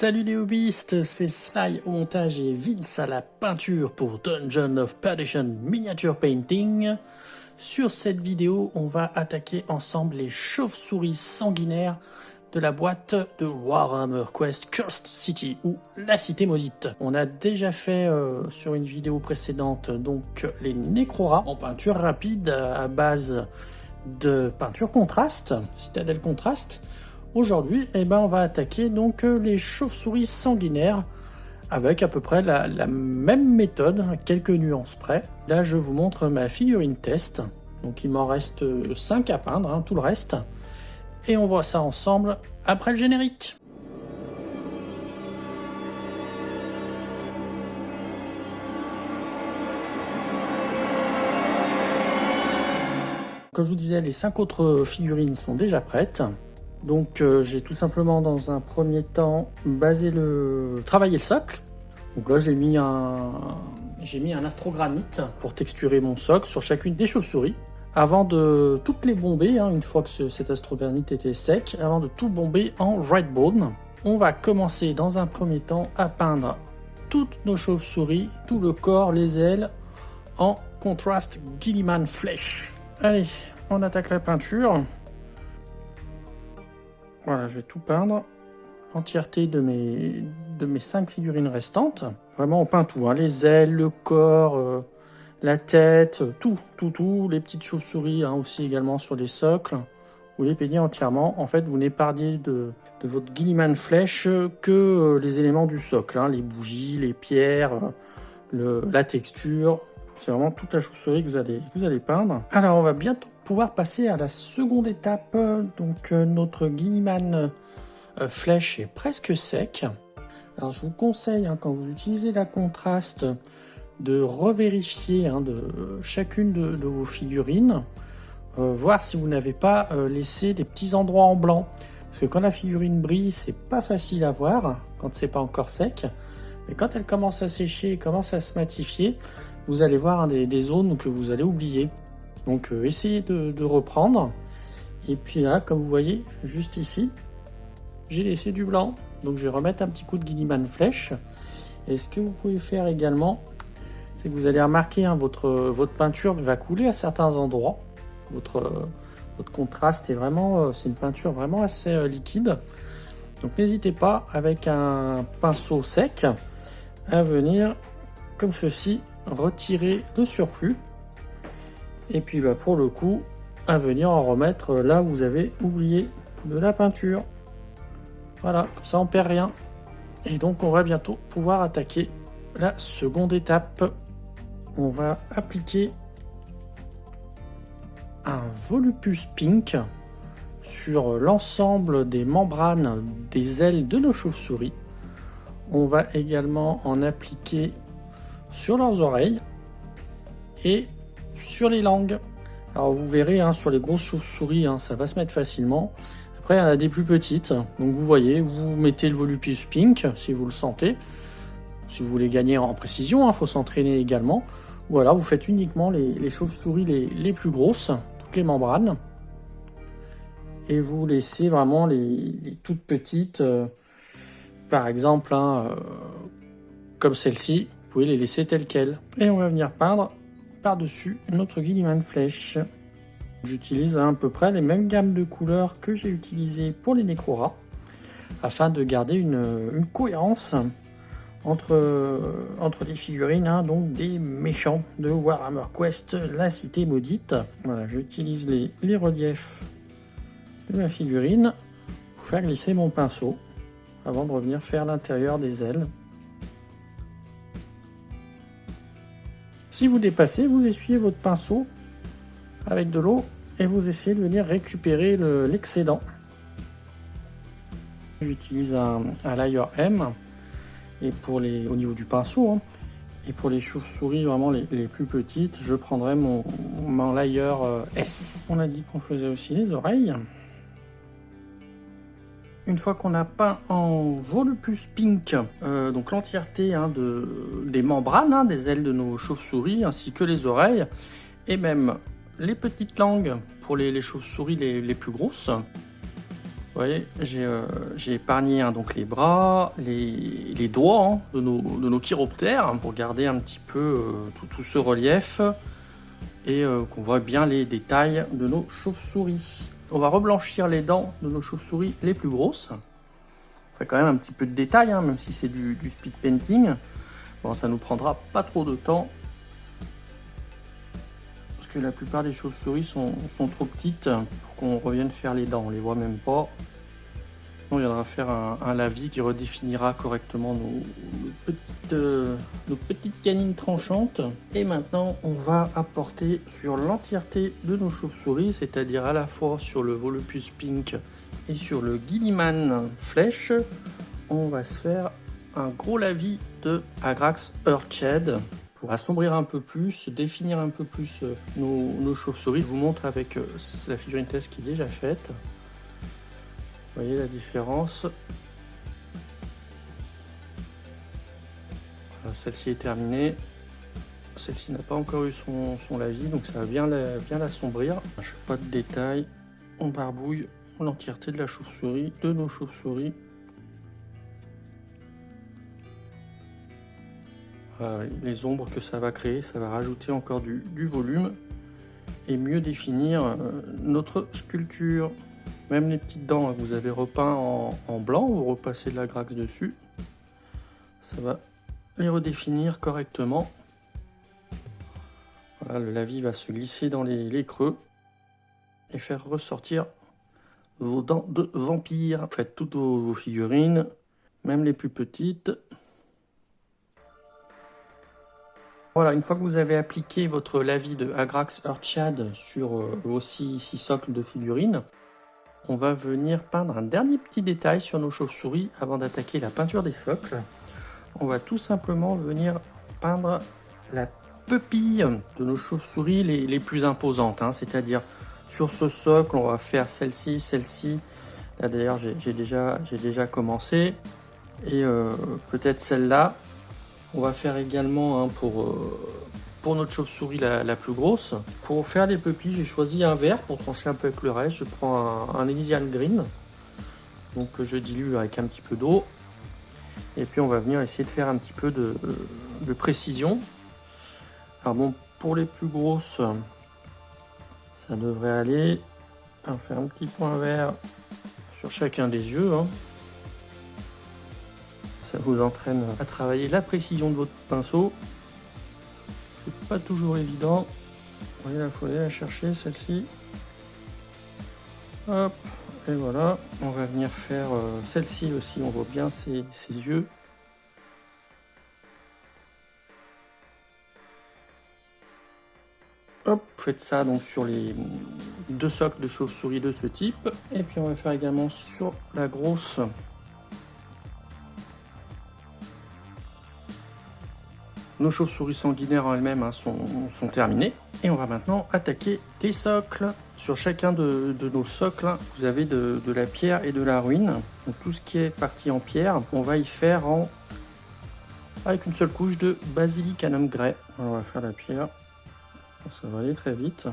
Salut les hobbyistes, c'est Sly au montage et Vince à la peinture pour Dungeon of Perdition Miniature Painting. Sur cette vidéo, on va attaquer ensemble les chauves-souris sanguinaires de la boîte de Warhammer Quest Cursed City, ou la cité maudite. On a déjà fait sur une vidéo précédente donc les Necrora en peinture rapide à base de peinture contraste, citadelle contraste. Aujourd'hui, on va attaquer donc les chauves-souris sanguinaires avec à peu près la même méthode, quelques nuances près. Là, je vous montre ma figurine test. Donc, il m'en reste 5 à peindre, tout le reste. Et on voit ça ensemble après le générique. Comme je vous disais, les 5 autres figurines sont déjà prêtes. Donc j'ai tout simplement dans un premier temps travaillé le socle. Donc là j'ai mis un astrogranite pour texturer mon socle sur chacune des chauves-souris. Avant de toutes les bomber, une fois que cet astrogranite était sec, avant de tout bomber en red bone, on va commencer dans un premier temps à peindre toutes nos chauves-souris, tout le corps, les ailes, en contrast Guilliman Flesh. Allez, on attaque la peinture. Voilà, je vais tout peindre, entièreté de mes 5 figurines restantes. Vraiment, on peint tout, les ailes, le corps, la tête, tout, les petites chauves-souris aussi également sur les socles. Vous les peignez entièrement. En fait, vous n'épargnez de votre Guilliman Flesh que les éléments du socle, les bougies, les pierres, la texture. C'est vraiment toute la chauve-souris que vous allez peindre. Alors, on va bientôt pouvoir passer à la seconde étape. Donc, notre Guilliman Flesh est presque sec. Alors, je vous conseille, quand vous utilisez la contraste, de revérifier de chacune de vos figurines, voir si vous n'avez pas laissé des petits endroits en blanc. Parce que quand la figurine brille, c'est pas facile à voir quand c'est pas encore sec. Et quand elle commence à sécher, commence à se matifier, vous allez voir des zones que vous allez oublier. Donc essayez de reprendre. Et puis là, comme vous voyez, juste ici, j'ai laissé du blanc. Donc je vais remettre un petit coup de Guilliman Flesh. Et ce que vous pouvez faire également, c'est que vous allez remarquer votre peinture va couler à certains endroits. Votre contraste est vraiment, c'est une peinture vraiment assez liquide. Donc n'hésitez pas, avec un pinceau sec, à venir, comme ceci, retirer le surplus. Et puis pour le coup, à venir en remettre là où vous avez oublié de la peinture. Voilà, comme ça on perd rien. Et donc on va bientôt pouvoir attaquer la seconde étape. On va appliquer un Volupus Pink sur l'ensemble des membranes des ailes de nos chauves-souris. On va également en appliquer sur leurs oreilles et sur les langues. Alors vous verrez, sur les grosses chauves-souris, ça va se mettre facilement. Après, il y en a des plus petites. Donc vous voyez, vous mettez le Volupus Pink si vous le sentez. Si vous voulez gagner en précision, il faut s'entraîner également. Voilà, vous faites uniquement les chauves-souris les plus grosses, toutes les membranes. Et vous laissez vraiment les toutes petites, par exemple, comme celle-ci, vous pouvez les laisser telles quelles. Et on va venir peindre par-dessus notre Guilliman Flesh. J'utilise à peu près les mêmes gammes de couleurs que j'ai utilisées pour les Necrora, afin de garder une cohérence entre les figurines, donc des méchants de Warhammer Quest, la cité maudite. Voilà, j'utilise les reliefs de ma figurine pour faire glisser mon pinceau avant de revenir faire l'intérieur des ailes. Si vous dépassez, vous essuyez votre pinceau avec de l'eau et vous essayez de venir récupérer l'excédent. J'utilise un layer M et au niveau du pinceau. Et pour les chauves-souris vraiment les plus petites, je prendrai mon layer S. On a dit qu'on faisait aussi les oreilles. Une fois qu'on a peint en Volupus Pink, donc l'entièreté des membranes, des ailes de nos chauves-souris, ainsi que les oreilles, et même les petites langues pour les chauves-souris les plus grosses, voyez, j'ai épargné donc les bras, les doigts de nos chiroptères pour garder un petit peu tout ce relief et qu'on voit bien les détails de nos chauves-souris. On va reblanchir les dents de nos chauves-souris les plus grosses. On fait quand même un petit peu de détail, même si c'est du speed painting. Bon, ça nous prendra pas trop de temps. Parce que la plupart des chauves-souris sont trop petites pour qu'on revienne faire les dents. On les voit même pas. On viendra faire un lavis qui redéfinira correctement nos petites canines tranchantes. Et maintenant, on va apporter sur l'entièreté de nos chauves-souris, c'est-à-dire à la fois sur le Volupus Pink et sur le Guilliman Flèche, on va se faire un gros lavis de Agrax Earthshed pour assombrir un peu plus, définir un peu plus nos chauves-souris. Je vous montre avec la figurine test qui est déjà faite. Vous voyez la différence. Celle-ci est terminée. Celle-ci n'a pas encore eu son lavis, donc ça va bien l'assombrir. Je fais pas de détails. On barbouille l'entièreté de la chauve-souris, de nos chauves-souris. Les ombres que ça va créer, ça va rajouter encore du volume et mieux définir notre sculpture. Même les petites dents que vous avez repeint en blanc, vous repassez de la Agrax dessus, ça va les redéfinir correctement. Voilà, le lavis va se glisser dans les creux et faire ressortir vos dents de vampire. Faites toutes vos figurines, même les plus petites. Voilà, une fois que vous avez appliqué votre lavis de Agrax Earthshed sur vos 6 socles de figurines, on va venir peindre un dernier petit détail sur nos chauves-souris avant d'attaquer la peinture des socles. On va tout simplement venir peindre la pupille de nos chauves-souris les plus imposantes, c'est-à-dire sur ce socle, on va faire celle-ci, celle-ci. Là d'ailleurs, j'ai déjà commencé. Et peut-être celle-là. On va faire également pour notre chauve-souris la plus grosse. Pour faire les pupilles, j'ai choisi un vert pour trancher un peu avec le reste. Je prends un Elysian Green. Donc je dilue avec un petit peu d'eau. Et puis on va venir essayer de faire un petit peu de précision. Alors bon, pour les plus grosses, ça devrait aller. On va faire un petit point vert sur chacun des yeux. Ça vous entraîne à travailler la précision de votre pinceau. C'est pas toujours évident. Vous voyez, il faut aller la chercher, celle-ci. Hop, et voilà. On va venir faire celle-ci aussi, on voit bien ses yeux. Hop, faites ça donc sur les 2 socles de chauve-souris de ce type. Et puis on va faire également sur la grosse. Nos chauves-souris sanguinaires en elles-mêmes sont terminées. Et on va maintenant attaquer les socles. Sur chacun de nos socles, vous avez de la pierre et de la ruine. Donc tout ce qui est parti en pierre, on va y faire avec une seule couche de Basilicanum Grey. On va faire la pierre. Ça va aller très vite.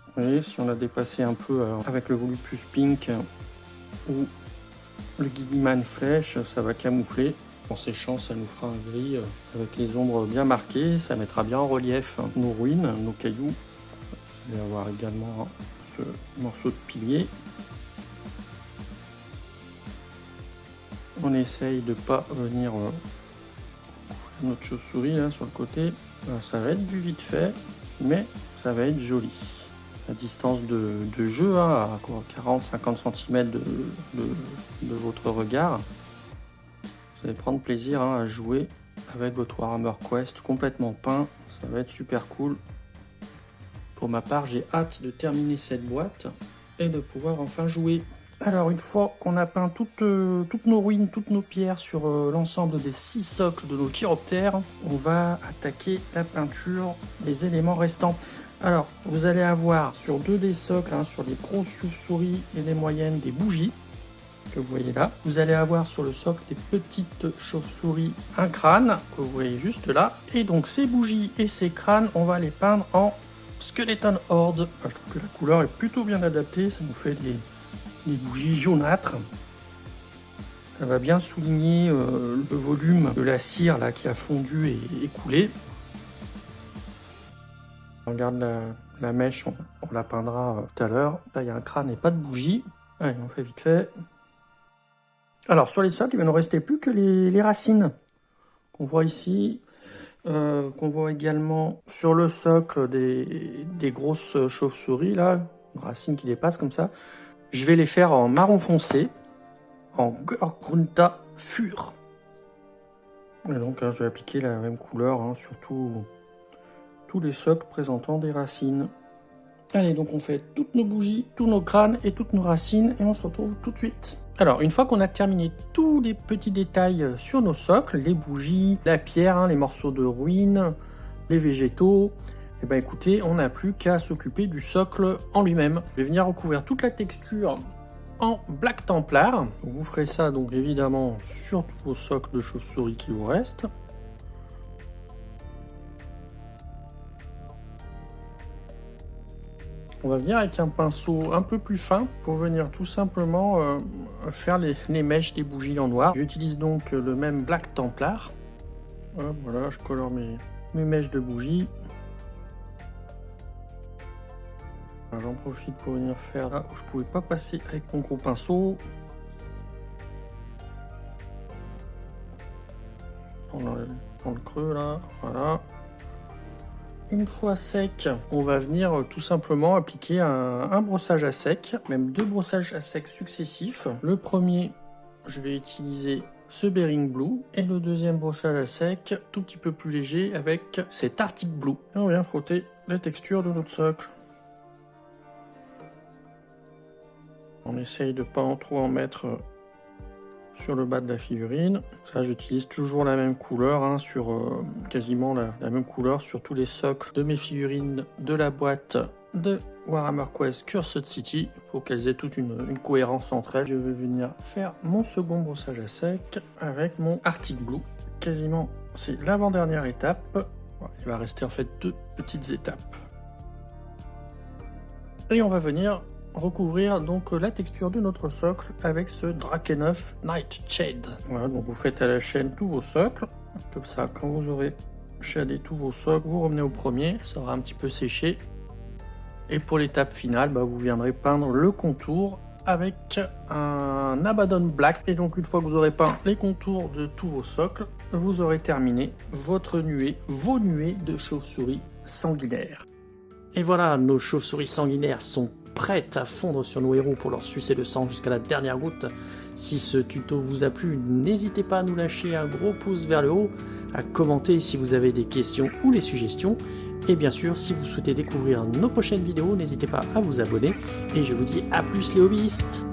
Vous voyez, si on a dépassé un peu avec le Volupus Pink ou le Guilliman Flèche, ça va camoufler. En séchant, ça nous fera un gris avec les ombres bien marquées. Ça mettra bien en relief nos ruines, nos cailloux. Vous allez avoir également ce morceau de pilier. On essaye de ne pas venir notre chauve-souris là sur le côté. Ça va être du vite fait, mais ça va être joli. La distance de jeu, à 40-50 cm de votre regard. Vous allez prendre plaisir à jouer avec votre Warhammer Quest complètement peint. Ça va être super cool. Pour ma part, j'ai hâte de terminer cette boîte et de pouvoir enfin jouer. Alors, une fois qu'on a peint toutes nos ruines, toutes nos pierres sur l'ensemble des 6 socles de nos chiroptères, on va attaquer la peinture des éléments restants. Alors, vous allez avoir sur 2 des socles, sur les grosses chauves-souris et les moyennes, des bougies. Que vous voyez là. Vous allez avoir sur le socle des petites chauves-souris un crâne que vous voyez juste là. Et donc ces bougies et ces crânes, on va les peindre en Skeleton Horde. Je trouve que la couleur est plutôt bien adaptée, ça nous fait des bougies jaunâtres. Ça va bien souligner le volume de la cire là, qui a fondu et coulé. On regarde la mèche, on la peindra tout à l'heure. Là, il y a un crâne et pas de bougie. Allez, on fait vite fait. Alors, sur les socles, il va ne rester plus que les racines qu'on voit ici. Qu'on voit également sur le socle des grosses chauves-souris, là, une racine qui dépasse comme ça. Je vais les faire en marron foncé, en Görgrunta Fur. Et donc, je vais appliquer la même couleur sur tous les socles présentant des racines. Allez, donc on fait toutes nos bougies, tous nos crânes et toutes nos racines, et on se retrouve tout de suite. Alors, une fois qu'on a terminé tous les petits détails sur nos socles, les bougies, la pierre, les morceaux de ruines, les végétaux, et ben écoutez, on n'a plus qu'à s'occuper du socle en lui-même. Je vais venir recouvrir toute la texture en Black Templar. Vous ferez ça donc évidemment sur tous vos socles de chauve-souris qui vous restent. On va venir avec un pinceau un peu plus fin pour venir tout simplement faire les mèches des bougies en noir. J'utilise donc le même Black Templar. Hop, voilà, je colore mes mèches de bougies. J'en profite pour venir faire là où je pouvais pas passer avec mon gros pinceau. Dans le creux là, voilà. Une fois sec, on va venir tout simplement appliquer un brossage à sec, même 2 brossages à sec successifs. Le premier, je vais utiliser ce Bering Blue, et le deuxième brossage à sec, tout petit peu plus léger, avec cet Arctic Blue. Et on vient frotter la texture de notre socle. On essaye de pas trop en mettre sur le bas de la figurine. Ça, j'utilise toujours la même couleur, sur quasiment la même couleur sur tous les socles de mes figurines de la boîte de Warhammer Quest Cursed City pour qu'elles aient toute une cohérence entre elles. Je vais venir faire mon second brossage à sec avec mon Arctic Blue. Quasiment, c'est l'avant-dernière étape. Il va rester en fait 2 petites étapes. Et on va venir recouvrir donc la texture de notre socle avec ce Drakenhof Nightshade. Voilà, donc vous faites à la chaîne tous vos socles. Comme ça, quand vous aurez shadé tous vos socles, vous revenez au premier, ça aura un petit peu séché. Et pour l'étape finale, vous viendrez peindre le contour avec un Abaddon Black. Et donc une fois que vous aurez peint les contours de tous vos socles, vous aurez terminé vos nuées de chauves-souris sanguinaires. Et voilà, nos chauves-souris sanguinaires sont prêtes à fondre sur nos héros pour leur sucer le sang jusqu'à la dernière goutte. Si ce tuto vous a plu, n'hésitez pas à nous lâcher un gros pouce vers le haut, à commenter si vous avez des questions ou des suggestions, et bien sûr, si vous souhaitez découvrir nos prochaines vidéos, n'hésitez pas à vous abonner, et je vous dis à plus les hobbyistes.